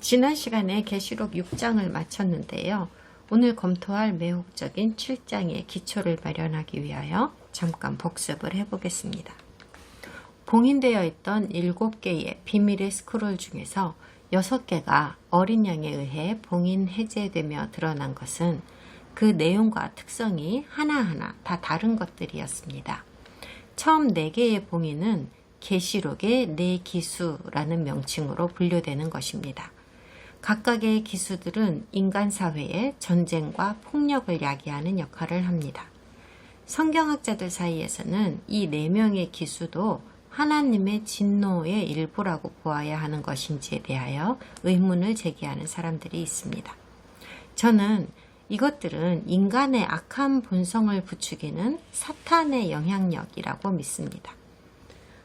지난 시간에 계시록 6장을 마쳤는데요. 오늘 검토할 매혹적인 7장의 기초를 마련하기 위하여 잠깐 복습을 해보겠습니다. 봉인되어 있던 7개의 비밀의 스크롤 중에서 6개가 어린 양에 의해 봉인 해제되며 드러난 것은 그 내용과 특성이 하나하나 다 다른 것들이었습니다. 처음 4개의 봉인은 계시록의 4기수라는 명칭으로 분류되는 것입니다. 각각의 기수들은 인간 사회의 전쟁과 폭력을 야기하는 역할을 합니다. 성경학자들 사이에서는 이 4명의 기수도 하나님의 진노의 일부라고 보아야 하는 것인지에 대하여 의문을 제기하는 사람들이 있습니다. 저는 이것들은 인간의 악한 본성을 부추기는 사탄의 영향력이라고 믿습니다.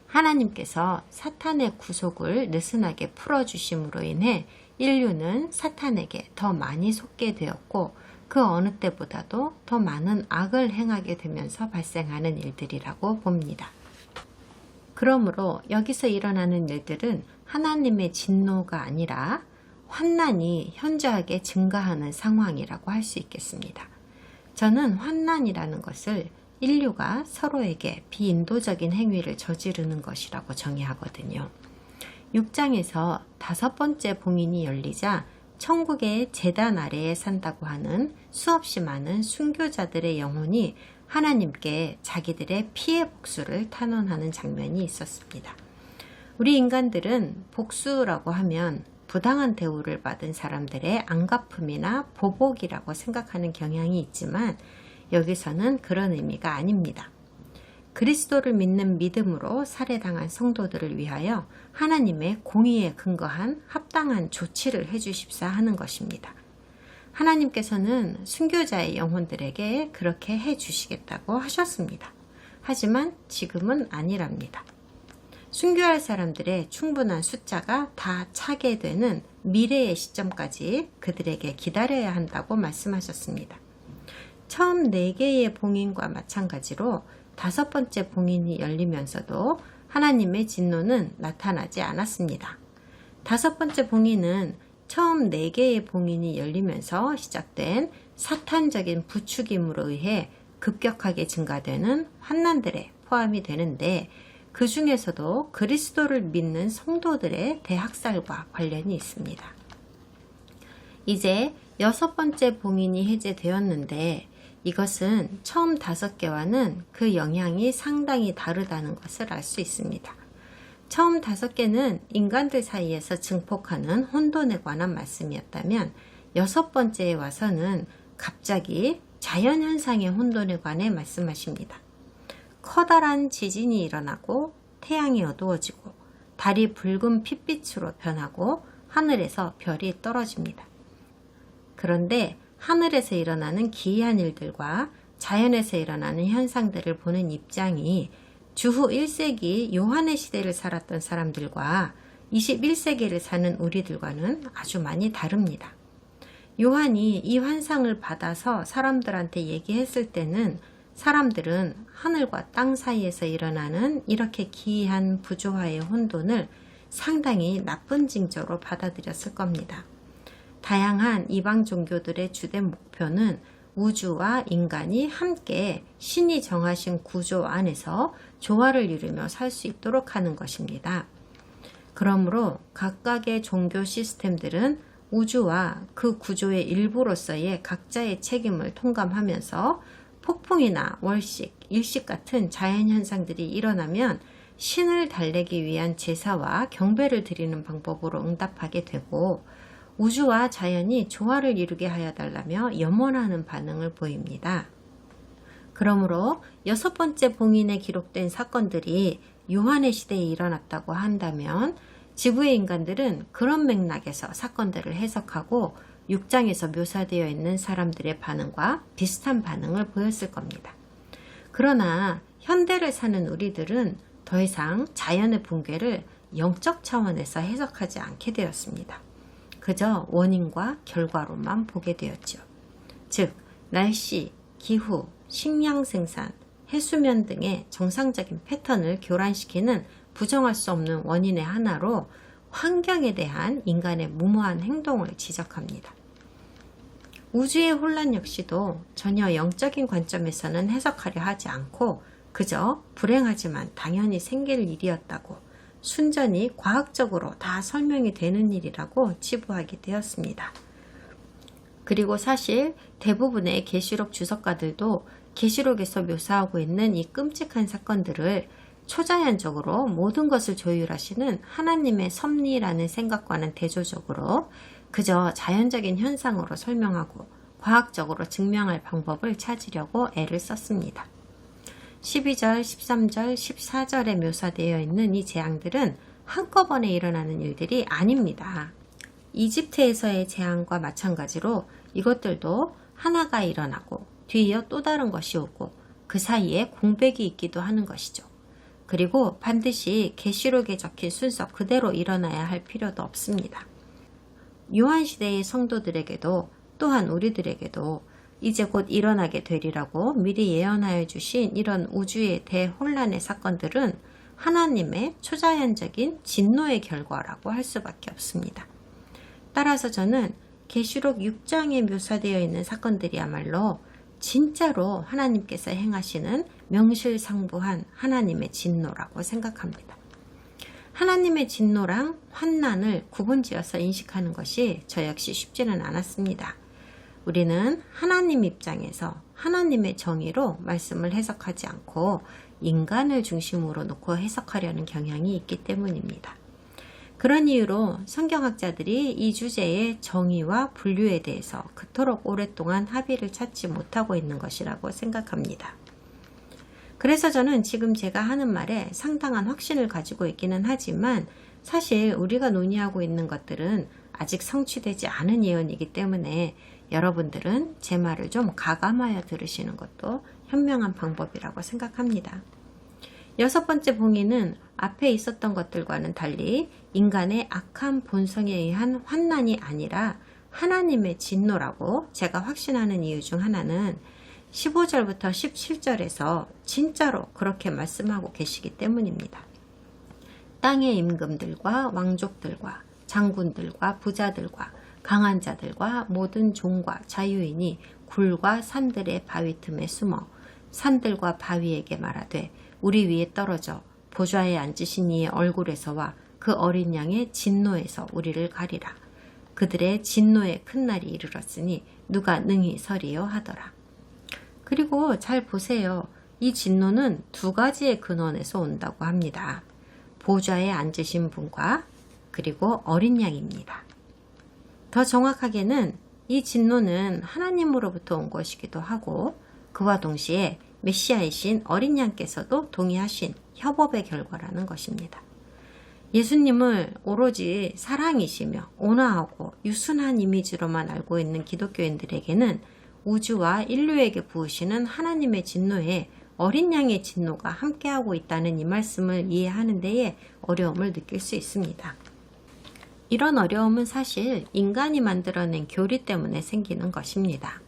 하나님께서 사탄의 구속을 느슨하게 풀어주심으로 인해 인류는 사탄에게 더 많이 속게 되었고 그 어느 때보다도 더 많은 악을 행하게 되면서 발생하는 일들이라고 봅니다. 그러므로 여기서 일어나는 일들은 하나님의 진노가 아니라 환난이 현저하게 증가하는 상황이라고 할 수 있겠습니다. 저는 환난이라는 것을 인류가 서로에게 비인도적인 행위를 저지르는 것이라고 정의하거든요. 6장에서 5번째 봉인이 열리자 천국의 제단 아래에 산다고 하는 수없이 많은 순교자들의 영혼이 하나님께 자기들의 피해 복수를 탄원하는 장면이 있었습니다. 우리 인간들은 복수라고 하면 부당한 대우를 받은 사람들의 안갚음이나 보복이라고 생각하는 경향이 있지만 여기서는 그런 의미가 아닙니다. 그리스도를 믿는 믿음으로 살해당한 성도들을 위하여 하나님의 공의에 근거한 합당한 조치를 해주십사 하는 것입니다. 하나님께서는 순교자의 영혼들에게 그렇게 해주시겠다고 하셨습니다. 하지만 지금은 아니랍니다. 순교할 사람들의 충분한 숫자가 다 차게 되는 미래의 시점까지 그들에게 기다려야 한다고 말씀하셨습니다. 처음 4개의 봉인과 마찬가지로 5번째 봉인이 열리면서도 하나님의 진노는 나타나지 않았습니다. 5번째 봉인은 처음 4개의 봉인이 열리면서 시작된 사탄적인 부추김으로 의해 급격하게 증가되는 환난들에 포함이 되는데 그 중에서도 그리스도를 믿는 성도들의 대학살과 관련이 있습니다. 이제 6번째 봉인이 해제되었는데 이것은 처음 5개와는 그 영향이 상당히 다르다는 것을 알 수 있습니다. 처음 5개는 인간들 사이에서 증폭하는 혼돈에 관한 말씀이었다면 6번째에 와서는 갑자기 자연현상의 혼돈에 관해 말씀하십니다. 커다란 지진이 일어나고 태양이 어두워지고 달이 붉은 핏빛으로 변하고 하늘에서 별이 떨어집니다. 그런데 하늘에서 일어나는 기이한 일들과 자연에서 일어나는 현상들을 보는 입장이 주후 1세기 요한의 시대를 살았던 사람들과 21세기를 사는 우리들과는 아주 많이 다릅니다. 요한이 이 환상을 받아서 사람들한테 얘기했을 때는 사람들은 하늘과 땅 사이에서 일어나는 이렇게 기이한 부조화의 혼돈을 상당히 나쁜 징조로 받아들였을 겁니다. 다양한 이방 종교들의 주된 목표는 우주와 인간이 함께 신이 정하신 구조 안에서 조화를 이루며 살 수 있도록 하는 것입니다. 그러므로 각각의 종교 시스템들은 우주와 그 구조의 일부로서의 각자의 책임을 통감하면서 폭풍이나 월식, 일식 같은 자연현상들이 일어나면 신을 달래기 위한 제사와 경배를 드리는 방법으로 응답하게 되고 우주와 자연이 조화를 이루게 하여 달라며 염원하는 반응을 보입니다. 그러므로 6번째 봉인에 기록된 사건들이 요한의 시대에 일어났다고 한다면 지구의 인간들은 그런 맥락에서 사건들을 해석하고 6장에서 묘사되어 있는 사람들의 반응과 비슷한 반응을 보였을 겁니다. 그러나 현대를 사는 우리들은 더 이상 자연의 붕괴를 영적 차원에서 해석하지 않게 되었습니다. 그저 원인과 결과로만 보게 되었죠. 즉, 날씨, 기후, 식량 생산, 해수면 등의 정상적인 패턴을 교란시키는 부정할 수 없는 원인의 하나로 환경에 대한 인간의 무모한 행동을 지적합니다. 우주의 혼란 역시도 전혀 영적인 관점에서는 해석하려 하지 않고 그저 불행하지만 당연히 생길 일이었다고 순전히 과학적으로 다 설명이 되는 일이라고 치부하게 되었습니다. 그리고 사실 대부분의 계시록 주석가들도 계시록에서 묘사하고 있는 이 끔찍한 사건들을 초자연적으로 모든 것을 조율하시는 하나님의 섭리라는 생각과는 대조적으로 그저 자연적인 현상으로 설명하고 과학적으로 증명할 방법을 찾으려고 애를 썼습니다. 12절, 13절, 14절에 묘사되어 있는 이 재앙들은 한꺼번에 일어나는 일들이 아닙니다. 이집트에서의 재앙과 마찬가지로 이것들도 하나가 일어나고 뒤이어 또 다른 것이 오고 그 사이에 공백이 있기도 하는 것이죠. 그리고 반드시 계시록에 적힌 순서 그대로 일어나야 할 필요도 없습니다. 요한시대의 성도들에게도 또한 우리들에게도 이제 곧 일어나게 되리라고 미리 예언하여 주신 이런 우주의 대혼란의 사건들은 하나님의 초자연적인 진노의 결과라고 할 수밖에 없습니다. 따라서 저는 계시록 6장에 묘사되어 있는 사건들이야말로 진짜로 하나님께서 행하시는 명실상부한 하나님의 진노라고 생각합니다. 하나님의 진노랑 환난을 구분지어서 인식하는 것이 저 역시 쉽지는 않았습니다. 우리는 하나님 입장에서 하나님의 정의로 말씀을 해석하지 않고 인간을 중심으로 놓고 해석하려는 경향이 있기 때문입니다. 그런 이유로 성경학자들이 이 주제의 정의와 분류에 대해서 그토록 오랫동안 합의를 찾지 못하고 있는 것이라고 생각합니다. 그래서 저는 지금 제가 하는 말에 상당한 확신을 가지고 있기는 하지만 사실 우리가 논의하고 있는 것들은 아직 성취되지 않은 예언이기 때문에 여러분들은 제 말을 좀 가감하여 들으시는 것도 현명한 방법이라고 생각합니다. 6번째 봉인은 앞에 있었던 것들과는 달리 인간의 악한 본성에 의한 환난이 아니라 하나님의 진노라고 제가 확신하는 이유 중 하나는 15절부터 17절에서 진짜로 그렇게 말씀하고 계시기 때문입니다. 땅의 임금들과 왕족들과 장군들과 부자들과 강한 자들과 모든 종과 자유인이 굴과 산들의 바위 틈에 숨어 산들과 바위에게 말하되 우리 위에 떨어져 보좌에 앉으신 이의 얼굴에서와 그 어린 양의 진노에서 우리를 가리라. 그들의 진노의 큰 날이 이르렀으니 누가 능히 서리요 하더라. 그리고 잘 보세요. 이 진노는 두 가지의 근원에서 온다고 합니다. 보좌에 앉으신 분과 그리고 어린 양입니다. 더 정확하게는 이 진노는 하나님으로부터 온 것이기도 하고 그와 동시에 메시아이신 어린 양께서도 동의하신 협업의 결과라는 것입니다. 예수님을 오로지 사랑이시며 온화하고 유순한 이미지로만 알고 있는 기독교인들에게는 우주와 인류에게 부으시는 하나님의 진노에 어린 양의 진노가 함께하고 있다는 이 말씀을 이해하는 데에 어려움을 느낄 수 있습니다. 이런 어려움은 사실 인간이 만들어낸 교리 때문에 생기는 것입니다.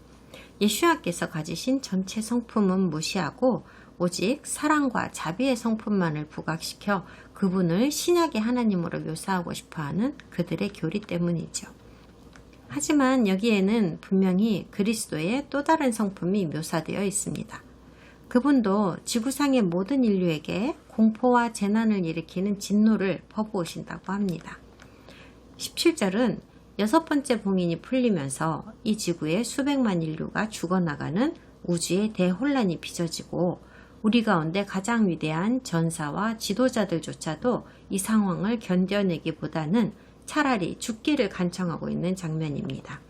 예수야께서 가지신 전체 성품은 무시하고 오직 사랑과 자비의 성품만을 부각시켜 그분을 신약의 하나님으로 묘사하고 싶어하는 그들의 교리 때문이죠. 하지만 여기에는 분명히 그리스도의 또 다른 성품이 묘사되어 있습니다. 그분도 지구상의 모든 인류에게 공포와 재난을 일으키는 진노를 퍼부으신다고 합니다. 17절은 6번째 봉인이 풀리면서 이 지구의 수백만 인류가 죽어나가는 우주의 대혼란이 빚어지고 우리 가운데 가장 위대한 전사와 지도자들조차도 이 상황을 견뎌내기보다는 차라리 죽기를 간청하고 있는 장면입니다.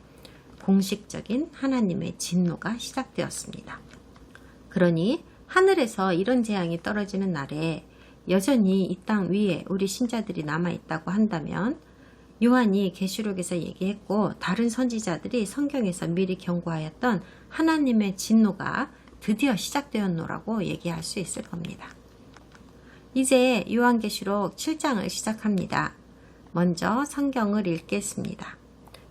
공식적인 하나님의 진노가 시작되었습니다. 그러니 하늘에서 이런 재앙이 떨어지는 날에 여전히 이 땅 위에 우리 신자들이 남아있다고 한다면 요한이 계시록에서 얘기했고 다른 선지자들이 성경에서 미리 경고하였던 하나님의 진노가 드디어 시작되었노라고 얘기할 수 있을 겁니다. 이제 요한계시록 7장을 시작합니다. 먼저 성경을 읽겠습니다.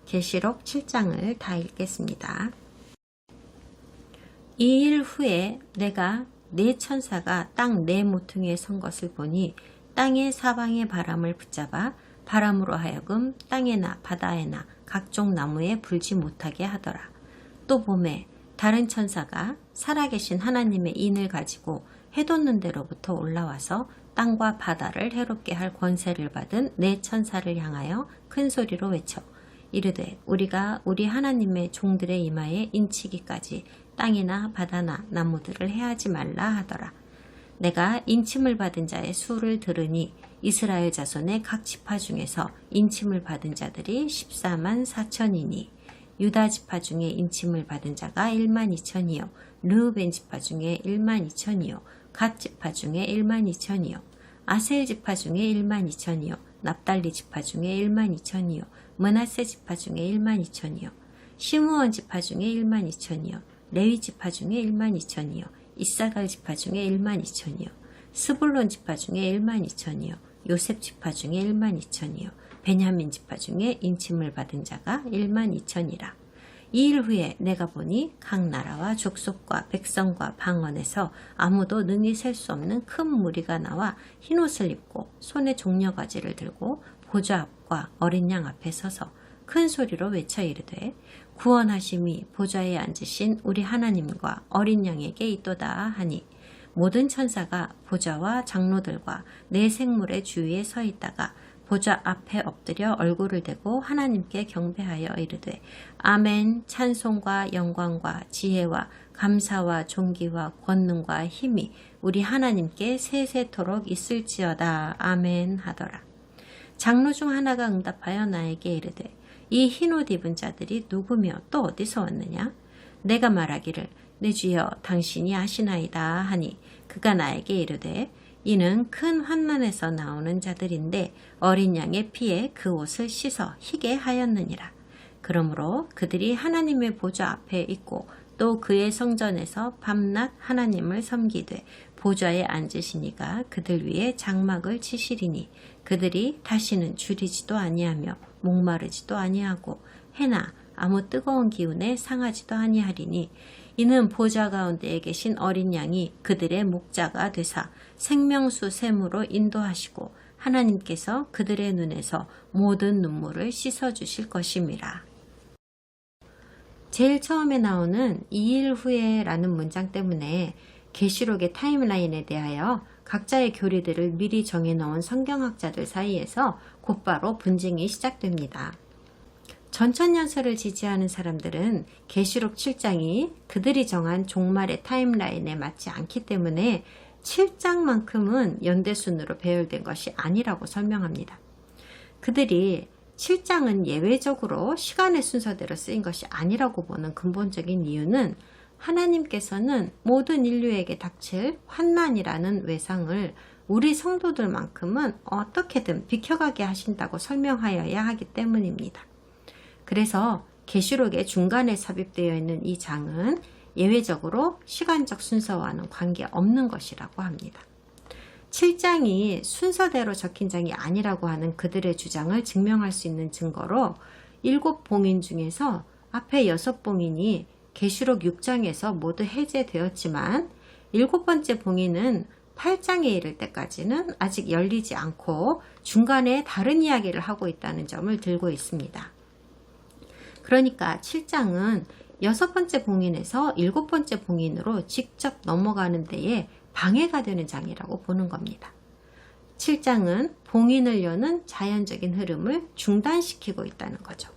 계시록 7장을 다 읽겠습니다. 이 일 후에 내가 네 천사가 땅 네 모퉁이에 선 것을 보니 땅의 사방의 바람을 붙잡아 바람으로 하여금 땅에나 바다에나 각종 나무에 불지 못하게 하더라. 또 봄에 다른 천사가 살아계신 하나님의 인을 가지고 해돋는 데로부터 올라와서 땅과 바다를 해롭게 할 권세를 받은 네 천사를 향하여 큰 소리로 외쳐 이르되 우리가 우리 하나님의 종들의 이마에 인치기까지 땅이나 바다나 나무들을 해하지 말라 하더라. 내가 인침을 받은 자의 수를 들으니 이스라엘 자손의 각 지파 중에서 인침을 받은 자들이 14만 4천이니 유다 지파 중에 인침을 받은 자가 1만 2천이요 르우벤 지파 중에 1만 2천이요 갓 지파 중에 1만 2천이요 아셀 지파 중에 1만 2천이요 납달리 지파 중에 1만 2천이요 므낫세 지파 중에 1만 2천이요 시므온 지파 중에 1만 2천이요 레위 지파 중에 1만 2천이요 이사갈 지파 중에 1만 2천이요 스불론 지파 중에 1만 2천이요 요셉 지파 중에 1만 2천이요 베냐민 지파 중에 인침을 받은 자가 1만 2천이라. 이 일 후에 내가 보니 각 나라와 족속과 백성과 방언에서 아무도 능히 셀 수 없는 큰 무리가 나와 흰옷을 입고 손에 종려가지를 들고 보좌 앞과 어린 양 앞에 서서 큰 소리로 외쳐 이르되 구원하심이 보좌에 앉으신 우리 하나님과 어린 양에게 있도다 하니 모든 천사가 보좌와 장로들과 네 생물의 주위에 서 있다가 보좌 앞에 엎드려 얼굴을 대고 하나님께 경배하여 이르되 아멘 찬송과 영광과 지혜와 감사와 존귀와 권능과 힘이 우리 하나님께 세세토록 있을지어다 아멘 하더라. 장로 중 하나가 응답하여 나에게 이르되 이 흰옷 입은 자들이 누구며 또 어디서 왔느냐? 내가 말하기를 내 주여 당신이 아시나이다 하니 그가 나에게 이르되 이는 큰 환난에서 나오는 자들인데 어린 양의 피에 그 옷을 씻어 희게 하였느니라. 그러므로 그들이 하나님의 보좌 앞에 있고 또 그의 성전에서 밤낮 하나님을 섬기되 보좌에 앉으시니가 그들 위에 장막을 치시리니 그들이 다시는 줄이지도 아니하며 목마르지도 아니하고 해나 아무 뜨거운 기운에 상하지도 아니하리니 이는 보좌 가운데에 계신 어린 양이 그들의 목자가 되사 생명수 샘으로 인도하시고 하나님께서 그들의 눈에서 모든 눈물을 씻어주실 것임이라. 제일 처음에 나오는 이 일 후에 라는 문장 때문에 계시록의 타임라인에 대하여 각자의 교리들을 미리 정해놓은 성경학자들 사이에서 곧바로 분쟁이 시작됩니다. 전천년설을 지지하는 사람들은 계시록 7장이 그들이 정한 종말의 타임라인에 맞지 않기 때문에 7장만큼은 연대순으로 배열된 것이 아니라고 설명합니다. 그들이 7장은 예외적으로 시간의 순서대로 쓰인 것이 아니라고 보는 근본적인 이유는 하나님께서는 모든 인류에게 닥칠 환난이라는 외상을 우리 성도들만큼은 어떻게든 비켜가게 하신다고 설명하여야 하기 때문입니다. 그래서 계시록의 중간에 삽입되어 있는 이 장은 예외적으로 시간적 순서와는 관계없는 것이라고 합니다. 7장이 순서대로 적힌 장이 아니라고 하는 그들의 주장을 증명할 수 있는 증거로 7봉인 중에서 앞에 6봉인이 계시록 6장에서 모두 해제되었지만 7번째 봉인은 8장에 이를 때까지는 아직 열리지 않고 중간에 다른 이야기를 하고 있다는 점을 들고 있습니다. 그러니까 7장은 6번째 봉인에서 7번째 봉인으로 직접 넘어가는 데에 방해가 되는 장이라고 보는 겁니다. 7장은 봉인을 여는 자연적인 흐름을 중단시키고 있다는 거죠.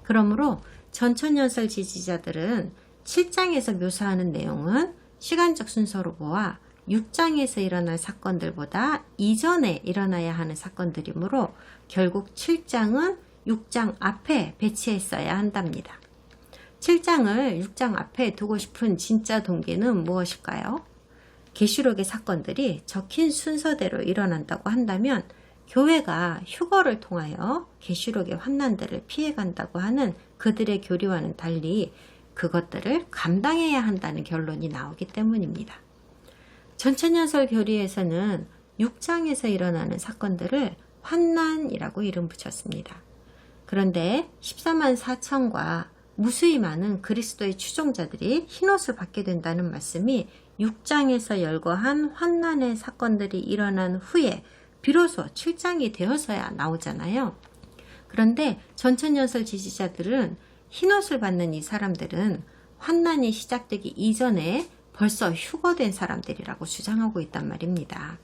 그러므로 전천년설 지지자들은 7장에서 묘사하는 내용은 시간적 순서로 보아 6장에서 일어날 사건들보다 이전에 일어나야 하는 사건들이므로 결국 7장은 6장 앞에 배치했어야 한답니다. 7장을 6장 앞에 두고 싶은 진짜 동기는 무엇일까요? 계시록의 사건들이 적힌 순서대로 일어난다고 한다면 교회가 휴거를 통하여 계시록의 환난들을 피해간다고 하는 그들의 교리와는 달리 그것들을 감당해야 한다는 결론이 나오기 때문입니다. 전천년설 교리에서는 6장에서 일어나는 사건들을 환난이라고 이름 붙였습니다. 그런데 14만 4천과 무수히 많은 그리스도의 추종자들이 흰옷을 받게 된다는 말씀이 6장에서 열거한 환난의 사건들이 일어난 후에 비로소 7장이 되어서야 나오잖아요. 그런데 전천연설 지지자들은 흰옷을 받는 이 사람들은 환난이 시작되기 이전에 벌써 휴거된 사람들이라고 주장하고 있단 말입니다.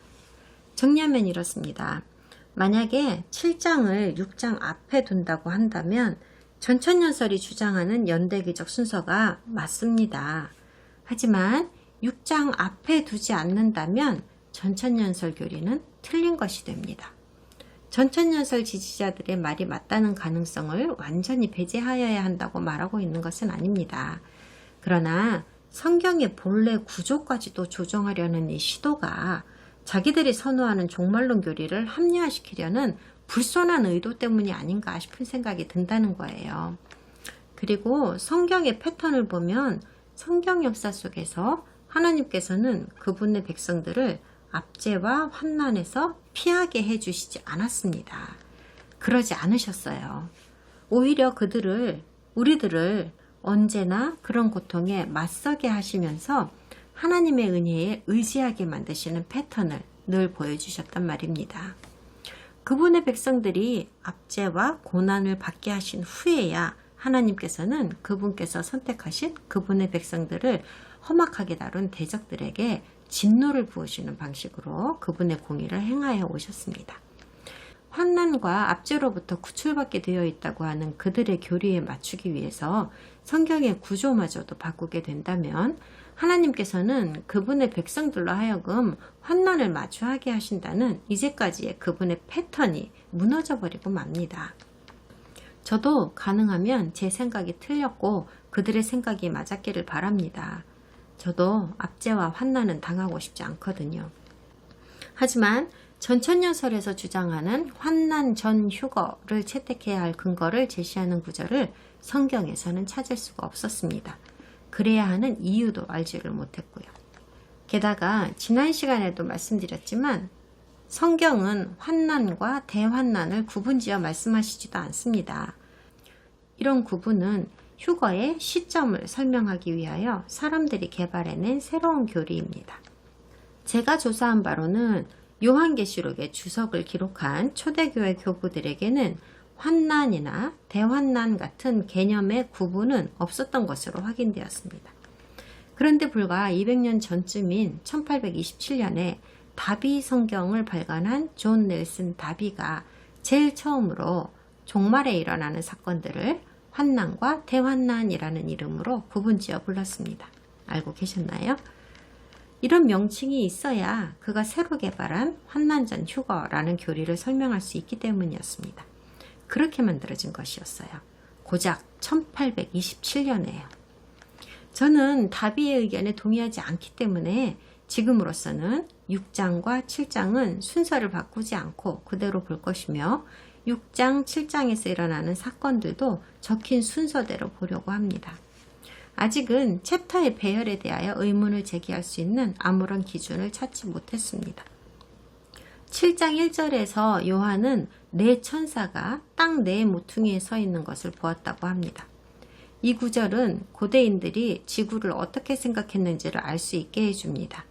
정리하면 이렇습니다. 만약에 7장을 6장 앞에 둔다고 한다면 전천연설이 주장하는 연대기적 순서가 맞습니다. 하지만 6장 앞에 두지 않는다면 전천연설 교리는 틀린 것이 됩니다. 전천연설 지지자들의 말이 맞다는 가능성을 완전히 배제하여야 한다고 말하고 있는 것은 아닙니다. 그러나 성경의 본래 구조까지도 조정하려는 이 시도가 자기들이 선호하는 종말론 교리를 합리화시키려는 불손한 의도 때문이 아닌가 싶은 생각이 든다는 거예요. 그리고 성경의 패턴을 보면 성경 역사 속에서 하나님께서는 그분의 백성들을 압제와 환난에서 피하게 해주시지 않았습니다. 그러지 않으셨어요. 오히려 우리들을 언제나 그런 고통에 맞서게 하시면서 하나님의 은혜에 의지하게 만드시는 패턴을 늘 보여주셨단 말입니다. 그분의 백성들이 압제와 고난을 받게 하신 후에야 하나님께서는 그분께서 선택하신 그분의 백성들을 험악하게 다룬 대적들에게 진노를 부으시는 방식으로 그분의 공의를 행하여 오셨습니다. 환난과 압제로부터 구출받게 되어 있다고 하는 그들의 교리에 맞추기 위해서 성경의 구조마저도 바꾸게 된다면 하나님께서는 그분의 백성들로 하여금 환난을 마주하게 하신다는 이제까지의 그분의 패턴이 무너져버리고 맙니다. 저도 가능하면 제 생각이 틀렸고 그들의 생각이 맞았기를 바랍니다. 저도 압제와 환난은 당하고 싶지 않거든요. 하지만 전천연설에서 주장하는 환난 전 휴거를 채택해야 할 근거를 제시하는 구절을 성경에서는 찾을 수가 없었습니다. 그래야 하는 이유도 알지를 못했고요. 게다가 지난 시간에도 말씀드렸지만 성경은 환난과 대환난을 구분지어 말씀하시지도 않습니다. 이런 구분은 휴거의 시점을 설명하기 위하여 사람들이 개발해낸 새로운 교리입니다. 제가 조사한 바로는 요한계시록의 주석을 기록한 초대교회 교부들에게는 환난이나 대환난 같은 개념의 구분은 없었던 것으로 확인되었습니다. 그런데 불과 200년 전쯤인 1827년에 다비 성경을 발간한 존 넬슨 다비가 제일 처음으로 종말에 일어나는 사건들을 환난과 대환난이라는 이름으로 구분지어 불렀습니다. 알고 계셨나요? 이런 명칭이 있어야 그가 새로 개발한 환난 전 휴거라는 교리를 설명할 수 있기 때문이었습니다. 그렇게 만들어진 것이었어요. 고작 1827년에요. 저는 다비의 의견에 동의하지 않기 때문에 지금으로서는 6장과 7장은 순서를 바꾸지 않고 그대로 볼 것이며 6장, 7장에서 일어나는 사건들도 적힌 순서대로 보려고 합니다. 아직은 챕터의 배열에 대하여 의문을 제기할 수 있는 아무런 기준을 찾지 못했습니다. 7장 1절에서 요한은 네 천사가 땅 네 모퉁이에 서 있는 것을 보았다고 합니다. 이 구절은 고대인들이 지구를 어떻게 생각했는지를 알 수 있게 해줍니다.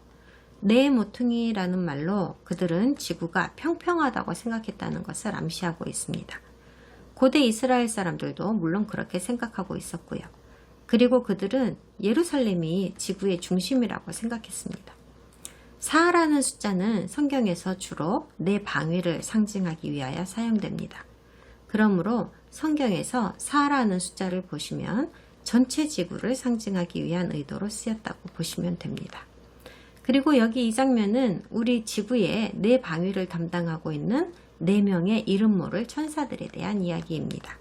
네 모퉁이라는 말로 그들은 지구가 평평하다고 생각했다는 것을 암시하고 있습니다. 고대 이스라엘 사람들도 물론 그렇게 생각하고 있었고요. 그리고 그들은 예루살렘이 지구의 중심이라고 생각했습니다. 4라는 숫자는 성경에서 주로 네 방위를 상징하기 위하여 사용됩니다. 그러므로 성경에서 4라는 숫자를 보시면 전체 지구를 상징하기 위한 의도로 쓰였다고 보시면 됩니다. 그리고 여기 이 장면은 우리 지구의 네 방위를 담당하고 있는 4명의 이름 모를 천사들에 대한 이야기입니다.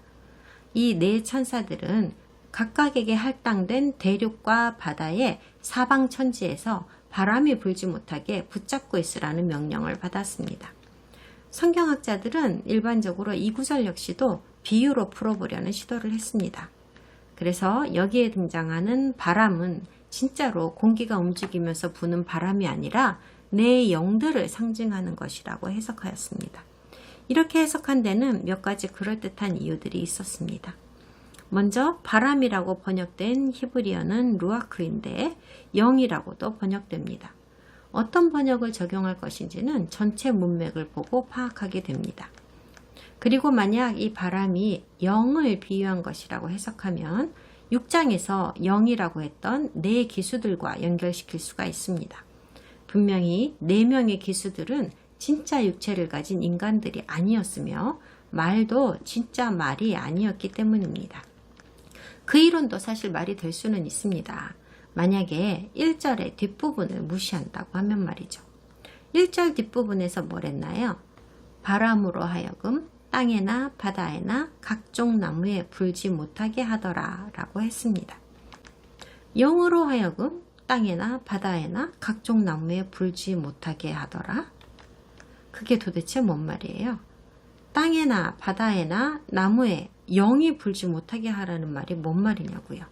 이 네 천사들은 각각에게 할당된 대륙과 바다의 사방천지에서 바람이 불지 못하게 붙잡고 있으라는 명령을 받았습니다. 성경학자들은 일반적으로 이 구절 역시도 비유로 풀어보려는 시도를 했습니다. 그래서 여기에 등장하는 바람은 진짜로 공기가 움직이면서 부는 바람이 아니라 내 영들을 상징하는 것이라고 해석하였습니다. 이렇게 해석한 데는 몇 가지 그럴듯한 이유들이 있었습니다. 먼저 바람이라고 번역된 히브리어는 루아크인데 영이라고도 번역됩니다. 어떤 번역을 적용할 것인지는 전체 문맥을 보고 파악하게 됩니다. 그리고 만약 이 바람이 영을 비유한 것이라고 해석하면 6장에서 영이라고 했던 네 기수들과 연결시킬 수가 있습니다. 분명히 4명의 기수들은 진짜 육체를 가진 인간들이 아니었으며 말도 진짜 말이 아니었기 때문입니다. 그 이론도 사실 말이 될 수는 있습니다. 만약에 1절의 뒷부분을 무시한다고 하면 말이죠. 1절 뒷부분에서 뭘 했나요? 바람으로 하여금 땅에나 바다에나 각종 나무에 불지 못하게 하더라 라고 했습니다. 영으로 하여금 땅에나 바다에나 각종 나무에 불지 못하게 하더라? 그게 도대체 뭔 말이에요? 땅에나 바다에나 나무에 영이 불지 못하게 하라는 말이 뭔 말이냐고요.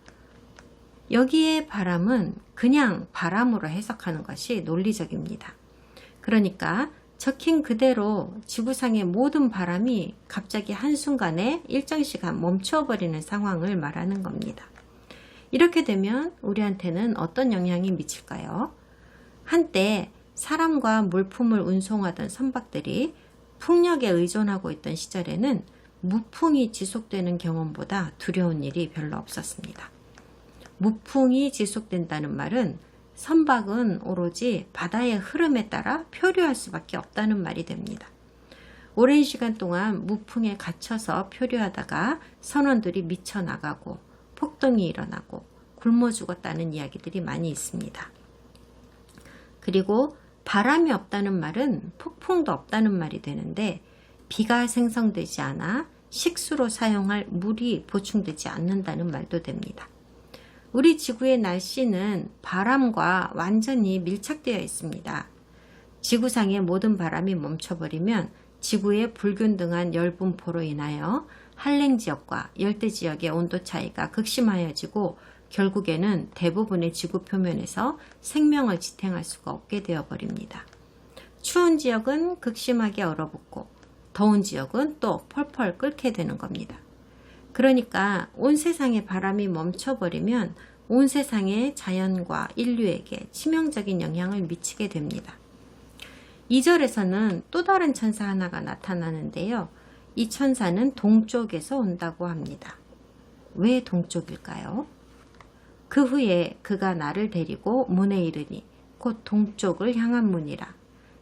여기에 바람은 그냥 바람으로 해석하는 것이 논리적입니다. 그러니까 적힌 그대로 지구상의 모든 바람이 갑자기 한순간에 일정 시간 멈춰버리는 상황을 말하는 겁니다. 이렇게 되면 우리한테는 어떤 영향이 미칠까요? 한때 사람과 물품을 운송하던 선박들이 풍력에 의존하고 있던 시절에는 무풍이 지속되는 경험보다 두려운 일이 별로 없었습니다. 무풍이 지속된다는 말은 선박은 오로지 바다의 흐름에 따라 표류할 수밖에 없다는 말이 됩니다. 오랜 시간 동안 무풍에 갇혀서 표류하다가 선원들이 미쳐나가고 폭동이 일어나고 굶어 죽었다는 이야기들이 많이 있습니다. 그리고 바람이 없다는 말은 폭풍도 없다는 말이 되는데 비가 생성되지 않아 식수로 사용할 물이 보충되지 않는다는 말도 됩니다. 우리 지구의 날씨는 바람과 완전히 밀착되어 있습니다. 지구상의 모든 바람이 멈춰버리면 지구의 불균등한 열 분포로 인하여 한랭 지역과 열대 지역의 온도 차이가 극심하여지고 결국에는 대부분의 지구 표면에서 생명을 지탱할 수가 없게 되어버립니다. 추운 지역은 극심하게 얼어붙고 더운 지역은 또 펄펄 끓게 되는 겁니다. 그러니까 온 세상의 바람이 멈춰버리면 온 세상의 자연과 인류에게 치명적인 영향을 미치게 됩니다. 2절에서는 또 다른 천사 하나가 나타나는데요. 이 천사는 동쪽에서 온다고 합니다. 왜 동쪽일까요? 그 후에 그가 나를 데리고 문에 이르니 곧 동쪽을 향한 문이라.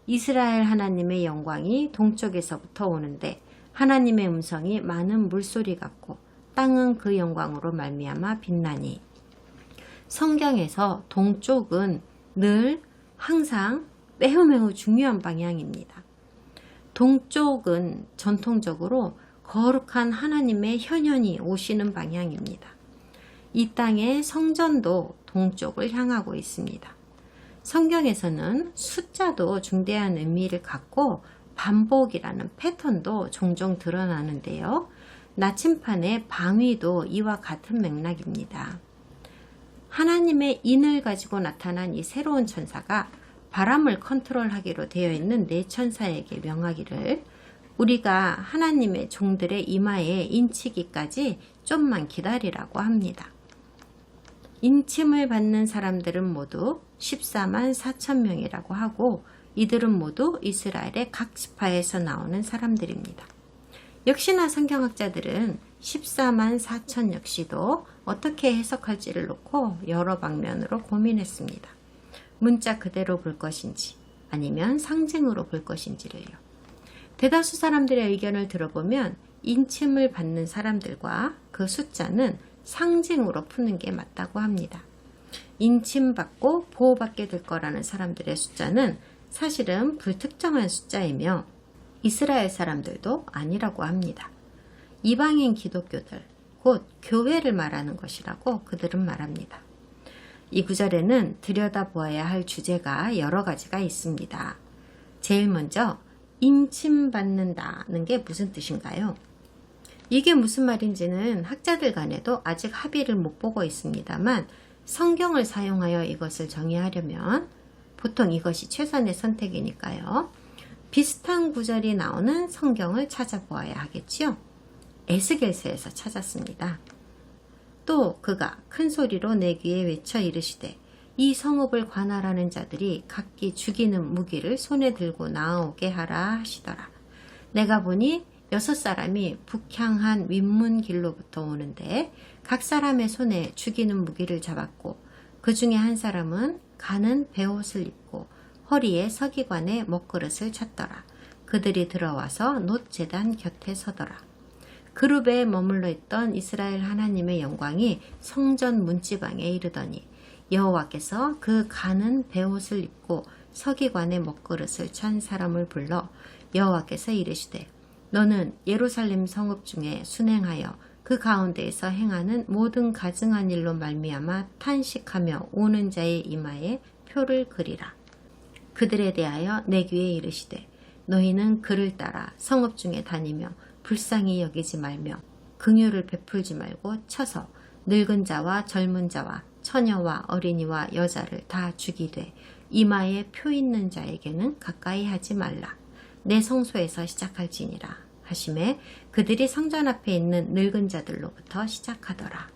이스라엘 하나님의 영광이 동쪽에서부터 오는데 하나님의 음성이 많은 물소리 같고 땅은 그 영광으로 말미암아 빛나니. 성경에서 동쪽은 늘 항상 매우 중요한 방향입니다. 동쪽은 전통적으로 거룩한 하나님의 현현이 오시는 방향입니다. 이 땅의 성전도 동쪽을 향하고 있습니다. 성경에서는 숫자도 중대한 의미를 갖고 반복이라는 패턴도 종종 드러나는데요. 나침판의 방위도 이와 같은 맥락입니다. 하나님의 인을 가지고 나타난 이 새로운 천사가 바람을 컨트롤하기로 되어 있는 네 천사에게 명하기를 우리가 하나님의 종들의 이마에 인치기까지 좀만 기다리라고 합니다. 인침을 받는 사람들은 모두 14만 4천 명이라고 하고 이들은 모두 이스라엘의 각 지파에서 나오는 사람들입니다. 역시나 성경학자들은 14만 4천 역시도 어떻게 해석할지를 놓고 여러 방면으로 고민했습니다. 문자 그대로 볼 것인지 아니면 상징으로 볼 것인지를요. 대다수 사람들의 의견을 들어보면 인침을 받는 사람들과 그 숫자는 상징으로 푸는 게 맞다고 합니다. 인침받고 보호받게 될 거라는 사람들의 숫자는 사실은 불특정한 숫자이며 이스라엘 사람들도 아니라고 합니다. 이방인 기독교들, 곧 교회를 말하는 것이라고 그들은 말합니다. 이 구절에는 들여다보아야 할 주제가 여러 가지가 있습니다. 제일 먼저 인침받는다는 게 무슨 뜻인가요? 이게 무슨 말인지는 학자들 간에도 아직 합의를 못 보고 있습니다만 성경을 사용하여 이것을 정의하려면 보통 이것이 최선의 선택이니까요. 비슷한 구절이 나오는 성경을 찾아보아야 하겠지요. 에스겔서에서 찾았습니다. 또 그가 큰 소리로 내 귀에 외쳐 이르시되 이 성읍을 관할하는 자들이 각기 죽이는 무기를 손에 들고 나오게 하라 하시더라. 내가 보니 6사람이 북향한 윗문 길로부터 오는데 각 사람의 손에 죽이는 무기를 잡았고 그 중에 한 사람은 가는 베옷을 입고 허리에 서기관의 먹그릇을 찼더라. 그들이 들어와서 놋제단 곁에 서더라. 그룹에 머물러 있던 이스라엘 하나님의 영광이 성전 문지방에 이르더니 여호와께서 그 가는 베옷을 입고 서기관의 먹그릇을 찬 사람을 불러 여호와께서 이르시되 너는 예루살렘 성읍 중에 순행하여 그 가운데에서 행하는 모든 가증한 일로 말미암아 탄식하며 우는 자의 이마에 표를 그리라. 그들에 대하여 내 귀에 이르시되 너희는 그를 따라 성읍 중에 다니며 불쌍히 여기지 말며 긍휼을 베풀지 말고 쳐서 늙은 자와 젊은 자와 처녀와 어린이와 여자를 다 죽이되 이마에 표 있는 자에게는 가까이 하지 말라. 내 성소에서 시작할지니라 하심에 그들이 성전 앞에 있는 늙은 자들로부터 시작하더라.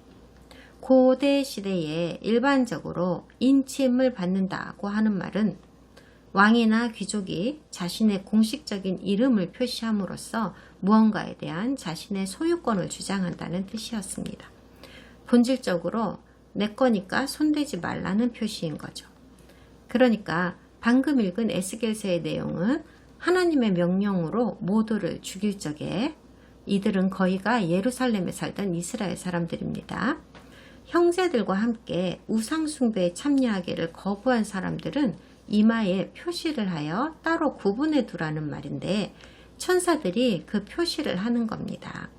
고대 시대에 일반적으로 인침을 받는다고 하는 말은 왕이나 귀족이 자신의 공식적인 이름을 표시함으로써 무언가에 대한 자신의 소유권을 주장한다는 뜻이었습니다. 본질적으로 내 거니까 손대지 말라는 표시인 거죠. 그러니까 방금 읽은 에스겔서의 내용은 하나님의 명령으로 모두를 죽일 적에 이들은 거의가 예루살렘에 살던 이스라엘 사람들입니다. 형제들과 함께 우상숭배에 참여하기를 거부한 사람들은 이마에 표시를 하여 따로 구분해 두라는 말인데 천사들이 그 표시를 하는 겁니다.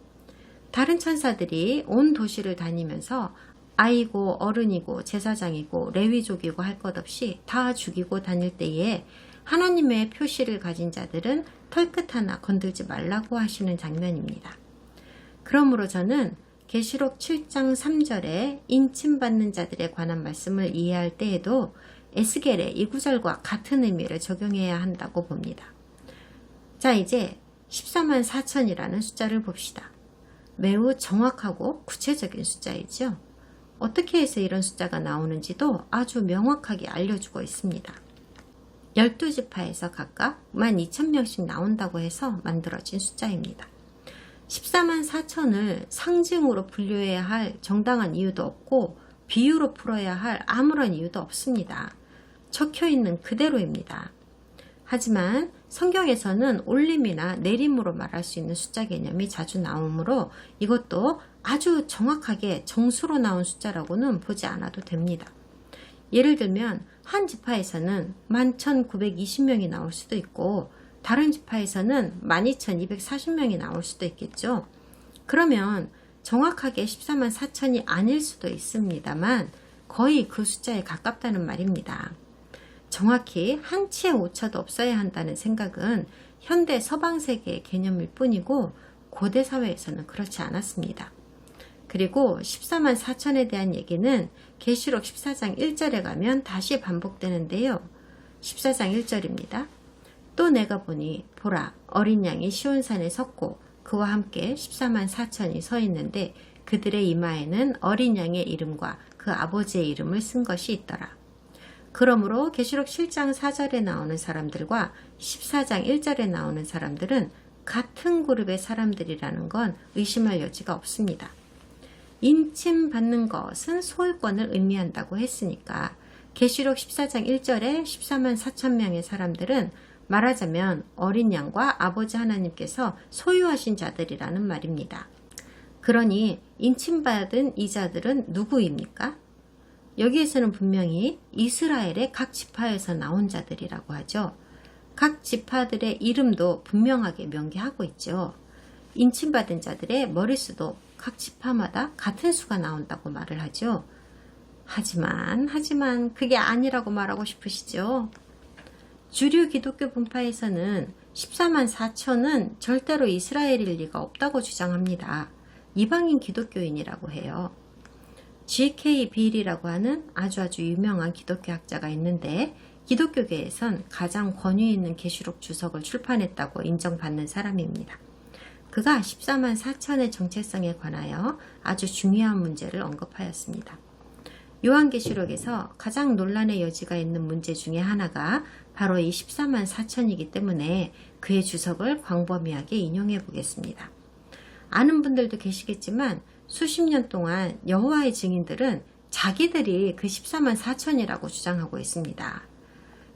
다른 천사들이 온 도시를 다니면서 아이고 어른이고 제사장이고 레위족이고 할 것 없이 다 죽이고 다닐 때에 하나님의 표시를 가진 자들은 털끝 하나 건들지 말라고 하시는 장면입니다. 그러므로 저는 계시록 7장 3절에 인침받는 자들에 관한 말씀을 이해할 때에도 에스겔의 이 구절과 같은 의미를 적용해야 한다고 봅니다. 자, 이제 14만 4천이라는 숫자를 봅시다. 매우 정확하고 구체적인 숫자이죠. 어떻게 해서 이런 숫자가 나오는지도 아주 명확하게 알려주고 있습니다. 12지파에서 각각 12,000명씩 나온다고 해서 만들어진 숫자입니다. 14만 4천을 상징으로 분류해야 할 정당한 이유도 없고 비유로 풀어야 할 아무런 이유도 없습니다. 적혀있는 그대로입니다. 하지만 성경에서는 올림이나 내림으로 말할 수 있는 숫자 개념이 자주 나오므로 이것도 아주 정확하게 정수로 나온 숫자라고는 보지 않아도 됩니다. 예를 들면 한 지파에서는 11,920명이 나올 수도 있고 다른 지파에서는 12,240명이 나올 수도 있겠죠. 그러면 정확하게 14만 4천이 아닐 수도 있습니다만 거의 그 숫자에 가깝다는 말입니다. 정확히 한 치의 오차도 없어야 한다는 생각은 현대 서방 세계의 개념일 뿐이고 고대 사회에서는 그렇지 않았습니다. 그리고 14만 4천에 대한 얘기는 계시록 14장 1절에 가면 다시 반복되는데요. 14장 1절입니다. 또 내가 보니 보라 어린 양이 시온산에 섰고 그와 함께 14만 4천이 서 있는데 그들의 이마에는 어린 양의 이름과 그 아버지의 이름을 쓴 것이 있더라. 그러므로 계시록 7장 4절에 나오는 사람들과 14장 1절에 나오는 사람들은 같은 그룹의 사람들이라는 건 의심할 여지가 없습니다. 인침받는 것은 소유권을 의미한다고 했으니까 계시록 14장 1절에 14만 4천 명의 사람들은 말하자면 어린 양과 아버지 하나님께서 소유하신 자들이라는 말입니다. 그러니 인침받은 이 자들은 누구입니까? 여기에서는 분명히 이스라엘의 각 지파에서 나온 자들이라고 하죠. 각 지파들의 이름도 분명하게 명기하고 있죠. 인침받은 자들의 머릿수도 각 지파마다 같은 수가 나온다고 말을 하죠. 하지만 그게 아니라고 말하고 싶으시죠? 주류 기독교 분파에서는 14만 4천은 절대로 이스라엘일 리가 없다고 주장합니다. 이방인 기독교인이라고 해요. G.K. 빌이라고 하는 아주 유명한 기독교 학자가 있는데 기독교계에선 가장 권위 있는 계시록 주석을 출판했다고 인정받는 사람입니다. 그가 14만 4천의 정체성에 관하여 아주 중요한 문제를 언급하였습니다. 요한계시록에서 가장 논란의 여지가 있는 문제 중에 하나가 바로 이 14만 4천이기 때문에 그의 주석을 광범위하게 인용해 보겠습니다. 아는 분들도 계시겠지만 수십 년 동안 여호와의 증인들은 자기들이 그 14만 4천이라고 주장하고 있습니다.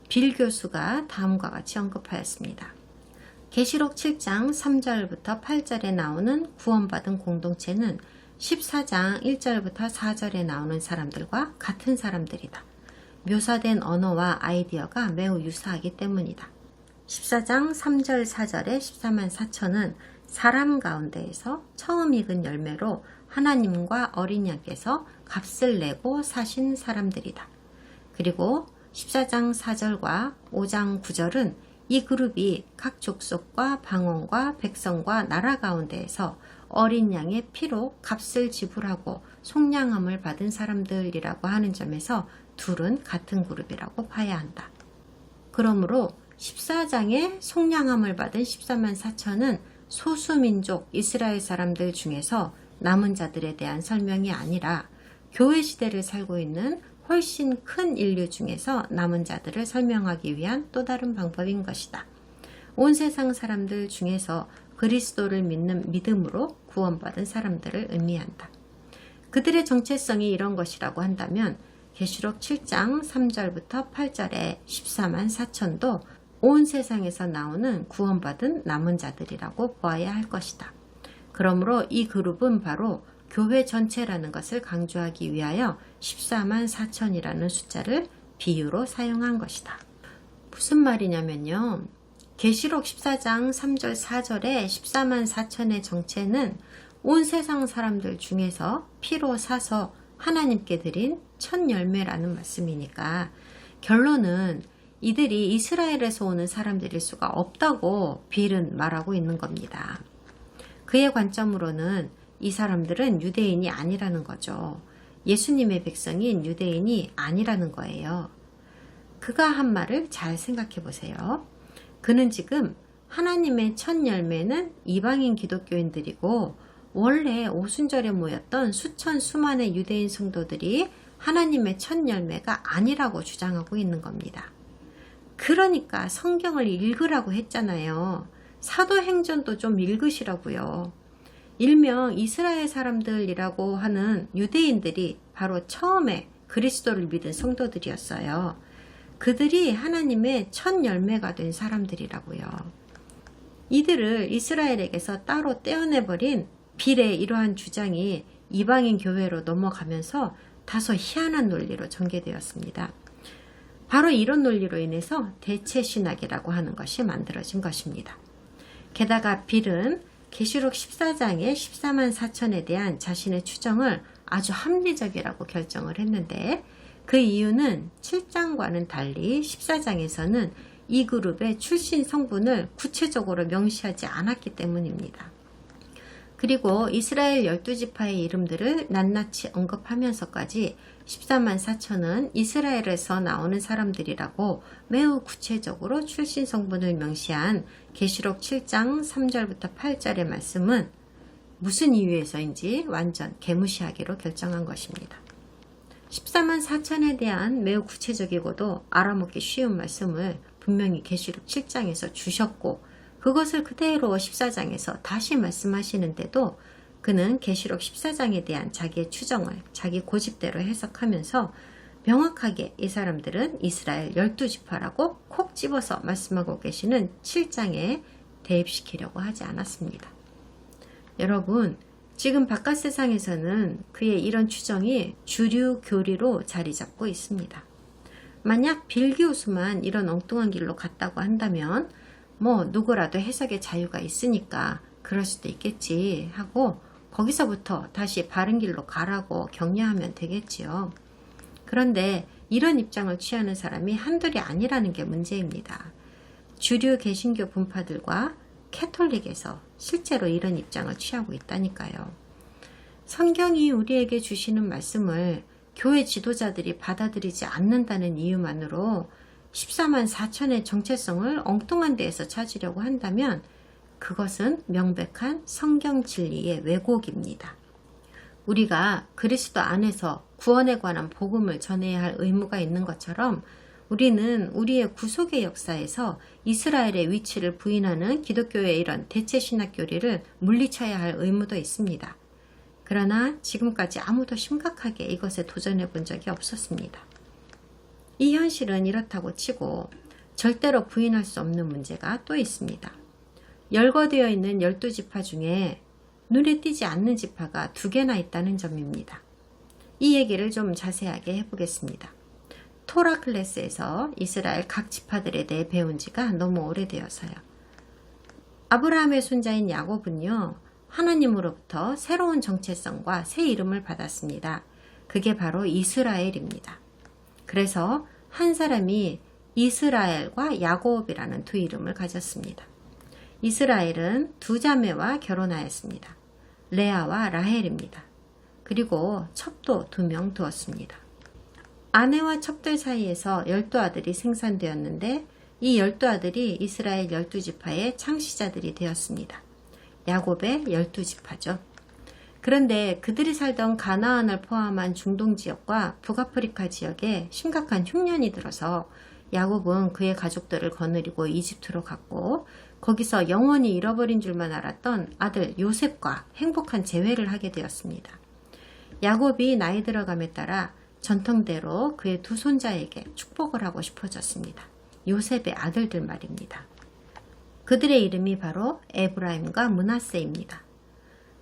빌 교수가 다음과 같이 언급하였습니다. 계시록 7장 3절부터 8절에 나오는 구원받은 공동체는 14장 1절부터 4절에 나오는 사람들과 같은 사람들이다. 묘사된 언어와 아이디어가 매우 유사하기 때문이다. 14장 3절 4절의 14만 4천은 사람 가운데에서 처음 익은 열매로 하나님과 어린 양께서 값을 내고 사신 사람들이다. 그리고 14장 4절과 5장 9절은 이 그룹이 각 족속과 방언과 백성과 나라 가운데에서 어린 양의 피로 값을 지불하고 속량함을 받은 사람들이라고 하는 점에서 둘은 같은 그룹이라고 봐야 한다. 그러므로 14장에 속량함을 받은 14만 4천은 소수민족 이스라엘 사람들 중에서 남은 자들에 대한 설명이 아니라 교회 시대를 살고 있는 훨씬 큰 인류 중에서 남은 자들을 설명하기 위한 또 다른 방법인 것이다. 온 세상 사람들 중에서 그리스도를 믿는 믿음으로 구원받은 사람들을 의미한다. 그들의 정체성이 이런 것이라고 한다면 계시록 7장 3절부터 8절의 14만 4천도 온 세상에서 나오는 구원받은 남은 자들이라고 보아야 할 것이다. 그러므로 이 그룹은 바로 교회 전체라는 것을 강조하기 위하여 14만 4천이라는 숫자를 비유로 사용한 것이다. 무슨 말이냐면요. 계시록 14장 3절 4절의 14만 4천의 정체는 온 세상 사람들 중에서 피로 사서 하나님께 드린 첫 열매라는 말씀이니까 결론은 이들이 이스라엘에서 오는 사람들일 수가 없다고 빌은 말하고 있는 겁니다. 그의 관점으로는 이 사람들은 유대인이 아니라는 거죠. 예수님의 백성인 유대인이 아니라는 거예요. 그가 한 말을 잘 생각해 보세요. 그는 지금 하나님의 첫 열매는 이방인 기독교인들이고 원래 오순절에 모였던 수천 수만의 유대인 성도들이 하나님의 첫 열매가 아니라고 주장하고 있는 겁니다. 그러니까 성경을 읽으라고 했잖아요. 사도행전도 좀 읽으시라고요. 일명 이스라엘 사람들이라고 하는 유대인들이 바로 처음에 그리스도를 믿은 성도들이었어요. 그들이 하나님의 첫 열매가 된 사람들이라고요. 이들을 이스라엘에게서 따로 떼어내버린 빌의 이러한 주장이 이방인 교회로 넘어가면서 다소 희한한 논리로 전개되었습니다. 바로 이런 논리로 인해서 대체신학이라고 하는 것이 만들어진 것입니다. 게다가 빌은 계시록 14장의 14만 4천에 대한 자신의 추정을 아주 합리적이라고 결정을 했는데 그 이유는 7장과는 달리 14장에서는 이 그룹의 출신 성분을 구체적으로 명시하지 않았기 때문입니다. 그리고 이스라엘 12지파의 이름들을 낱낱이 언급하면서까지 14만 4천은 이스라엘에서 나오는 사람들이라고 매우 구체적으로 출신 성분을 명시한 계시록 7장 3절부터 8절의 말씀은 무슨 이유에서인지 완전 개무시하기로 결정한 것입니다. 14만 4천에 대한 매우 구체적이고도 알아먹기 쉬운 말씀을 분명히 계시록 7장에서 주셨고 그것을 그대로 14장에서 다시 말씀하시는데도 그는 계시록 14장에 대한 자기의 추정을 자기 고집대로 해석하면서 명확하게 이 사람들은 이스라엘 12지파라고 콕 집어서 말씀하고 계시는 7장에 대입시키려고 하지 않았습니다. 여러분, 지금 바깥 세상에서는 그의 이런 추정이 주류 교리로 자리 잡고 있습니다. 만약 빌 교수만 이런 엉뚱한 길로 갔다고 한다면 누구라도 해석의 자유가 있으니까 그럴 수도 있겠지 하고 거기서부터 다시 바른 길로 가라고 격려하면 되겠지요. 그런데 이런 입장을 취하는 사람이 한둘이 아니라는 게 문제입니다. 주류 개신교 분파들과 캐톨릭에서 실제로 이런 입장을 취하고 있다니까요. 성경이 우리에게 주시는 말씀을 교회 지도자들이 받아들이지 않는다는 이유만으로 14만 4천의 정체성을 엉뚱한 데에서 찾으려고 한다면 그것은 명백한 성경 진리의 왜곡입니다. 우리가 그리스도 안에서 구원에 관한 복음을 전해야 할 의무가 있는 것처럼 우리는 우리의 구속의 역사에서 이스라엘의 위치를 부인하는 기독교의 이런 대체 신학 교리를 물리쳐야 할 의무도 있습니다. 그러나 지금까지 아무도 심각하게 이것에 도전해 본 적이 없었습니다. 이 현실은 이렇다고 치고 절대로 부인할 수 없는 문제가 또 있습니다. 열거되어 있는 12지파 중에 눈에 띄지 않는 지파가 2개나 있다는 점입니다. 이 얘기를 좀 자세하게 해보겠습니다. 토라 클래스에서 이스라엘 각 지파들에 대해 배운 지가 너무 오래되어서요. 아브라함의 손자인 야곱은요, 하나님으로부터 새로운 정체성과 새 이름을 받았습니다. 그게 바로 이스라엘입니다. 그래서 한 사람이 이스라엘과 야곱이라는 2 이름을 가졌습니다. 이스라엘은 2 자매와 결혼하였습니다. 레아와 라헬입니다. 그리고 첩도 2명 두었습니다. 아내와 첩들 사이에서 12아들이 생산되었는데 이 12아들이 이스라엘 12지파의 창시자들이 되었습니다. 야곱의 12지파죠. 그런데 그들이 살던 가나안을 포함한 중동 지역과 북아프리카 지역에 심각한 흉년이 들어서 야곱은 그의 가족들을 거느리고 이집트로 갔고 거기서 영원히 잃어버린 줄만 알았던 아들 요셉과 행복한 재회를 하게 되었습니다. 야곱이 나이 들어감에 따라 전통대로 그의 2 손자에게 축복을 하고 싶어졌습니다. 요셉의 아들들 말입니다. 그들의 이름이 바로 에브라임과 므낫세입니다.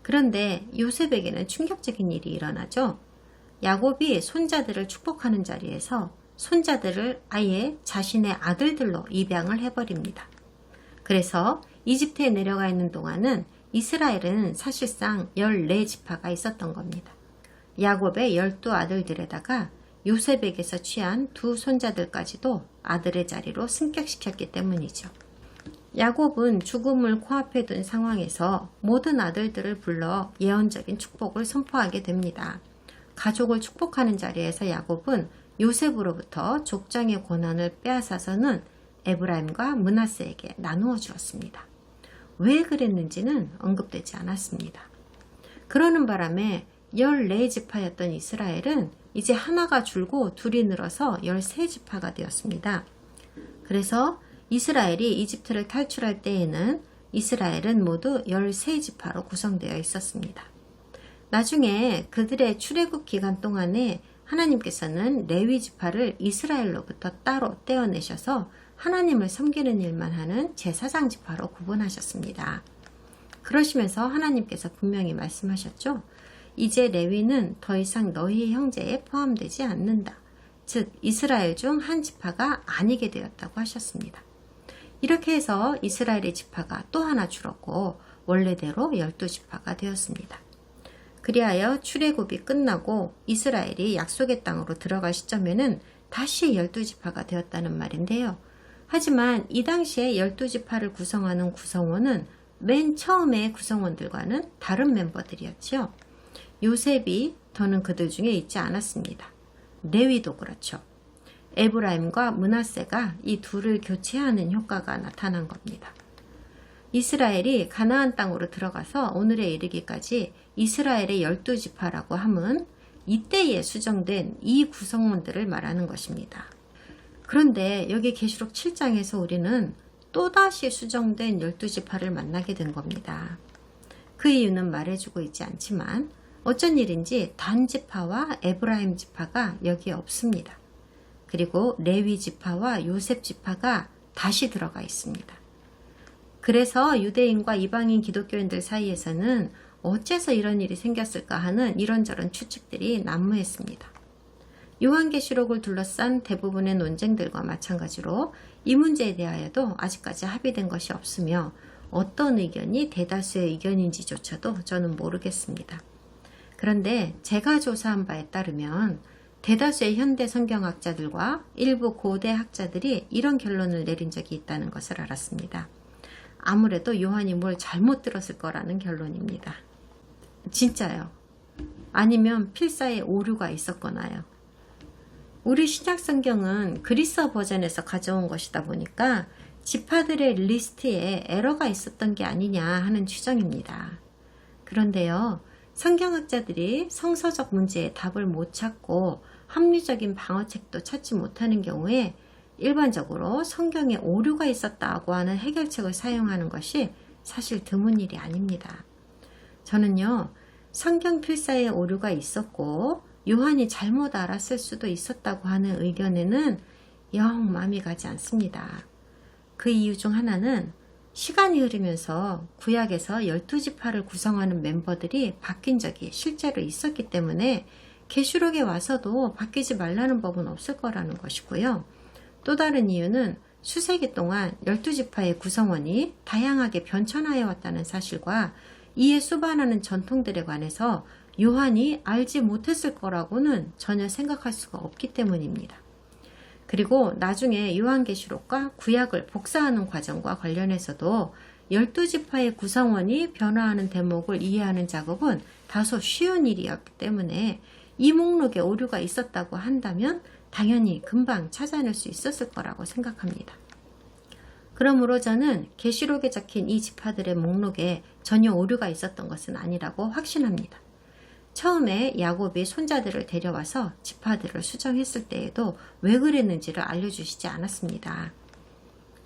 그런데 요셉에게는 충격적인 일이 일어나죠. 야곱이 손자들을 축복하는 자리에서 손자들을 아예 자신의 아들들로 입양을 해버립니다. 그래서 이집트에 내려가 있는 동안은 이스라엘은 사실상 14지파가 있었던 겁니다. 야곱의 12아들들에다가 요셉에게서 취한 2 손자들까지도 아들의 자리로 승격시켰기 때문이죠. 야곱은 죽음을 코앞에 둔 상황에서 모든 아들들을 불러 예언적인 축복을 선포하게 됩니다. 가족을 축복하는 자리에서 야곱은 요셉으로부터 족장의 권한을 빼앗아서는 에브라임과 므낫세에게 나누어 주었습니다. 왜 그랬는지는 언급되지 않았습니다. 그러는 바람에 14지파였던 이스라엘은 이제 하나가 줄고 2이 늘어서 13지파가 되었습니다. 그래서 이스라엘이 이집트를 탈출할 때에는 이스라엘은 모두 13지파로 구성되어 있었습니다. 나중에 그들의 출애굽 기간 동안에 하나님께서는 레위 지파를 이스라엘로부터 따로 떼어내셔서 하나님을 섬기는 일만 하는 제사장 지파로 구분하셨습니다. 그러시면서 하나님께서 분명히 말씀하셨죠. 이제 레위는 더 이상 너희의 형제에 포함되지 않는다. 즉 이스라엘 중 한 지파가 아니게 되었다고 하셨습니다. 이렇게 해서 이스라엘의 지파가 또 하나 줄었고 원래대로 12지파가 되었습니다. 그리하여 출애굽이 끝나고 이스라엘이 약속의 땅으로 들어갈 시점에는 다시 12지파가 되었다는 말인데요. 하지만 이 당시에 12지파를 구성하는 구성원은 맨 처음의 구성원들과는 다른 멤버들이었죠. 요셉이 더는 그들 중에 있지 않았습니다. 레위도 그렇죠. 에브라임과 므낫세가 이 2를 교체하는 효과가 나타난 겁니다. 이스라엘이 가나안 땅으로 들어가서 오늘에 이르기까지 이스라엘의 12지파라고 함은 이때에 수정된 이 구성원들을 말하는 것입니다. 그런데 여기 계시록 7장에서 우리는 또다시 수정된 12지파를 만나게 된 겁니다. 그 이유는 말해주고 있지 않지만 어쩐 일인지 단 지파와 에브라임 지파가 여기에 없습니다. 그리고 레위 지파와 요셉 지파가 다시 들어가 있습니다. 그래서 유대인과 이방인 기독교인들 사이에서는 어째서 이런 일이 생겼을까 하는 이런저런 추측들이 난무했습니다. 요한계시록을 둘러싼 대부분의 논쟁들과 마찬가지로 이 문제에 대하여도 아직까지 합의된 것이 없으며 어떤 의견이 대다수의 의견인지조차도 저는 모르겠습니다. 그런데 제가 조사한 바에 따르면 대다수의 현대 성경학자들과 일부 고대 학자들이 이런 결론을 내린 적이 있다는 것을 알았습니다. 아무래도 요한이 뭘 잘못 들었을 거라는 결론입니다. 진짜요. 아니면 필사에 오류가 있었거나요. 우리 신약성경은 그리스어 버전에서 가져온 것이다 보니까 지파들의 리스트에 에러가 있었던 게 아니냐 하는 추정입니다. 그런데요. 성경학자들이 성서적 문제에 답을 못 찾고 합리적인 방어책도 찾지 못하는 경우에 일반적으로 성경에 오류가 있었다고 하는 해결책을 사용하는 것이 사실 드문 일이 아닙니다. 저는요, 성경 필사에 오류가 있었고 요한이 잘못 알았을 수도 있었다고 하는 의견에는 영 마음이 가지 않습니다. 그 이유 중 하나는 시간이 흐르면서 구약에서 12지파를 구성하는 멤버들이 바뀐 적이 실제로 있었기 때문에 계시록에 와서도 바뀌지 말라는 법은 없을 거라는 것이고요. 또 다른 이유는 수세기 동안 12지파의 구성원이 다양하게 변천하여 왔다는 사실과 이에 수반하는 전통들에 관해서 요한이 알지 못했을 거라고는 전혀 생각할 수가 없기 때문입니다. 그리고 나중에 요한계시록과 구약을 복사하는 과정과 관련해서도 12지파의 구성원이 변화하는 대목을 이해하는 작업은 다소 쉬운 일이었기 때문에 이 목록에 오류가 있었다고 한다면 당연히 금방 찾아낼 수 있었을 거라고 생각합니다. 그러므로 저는 계시록에 적힌 이 지파들의 목록에 전혀 오류가 있었던 것은 아니라고 확신합니다. 처음에 야곱이 손자들을 데려와서 지파들을 수정했을 때에도 왜 그랬는지를 알려주시지 않았습니다.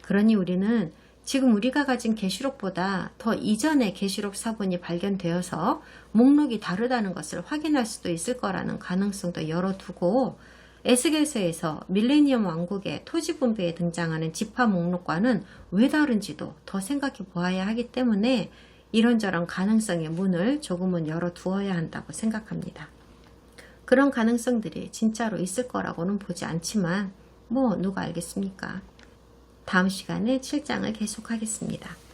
그러니 우리는 지금 우리가 가진 계시록보다 더 이전의 계시록 사본이 발견되어서 목록이 다르다는 것을 확인할 수도 있을 거라는 가능성도 열어두고 에스겔서에서 밀레니엄 왕국의 토지 분배에 등장하는 지파 목록과는 왜 다른지도 더 생각해 보아야 하기 때문에 이런저런 가능성의 문을 조금은 열어두어야 한다고 생각합니다. 그런 가능성들이 진짜로 있을 거라고는 보지 않지만 뭐 누가 알겠습니까? 다음 시간에 7장을 계속하겠습니다.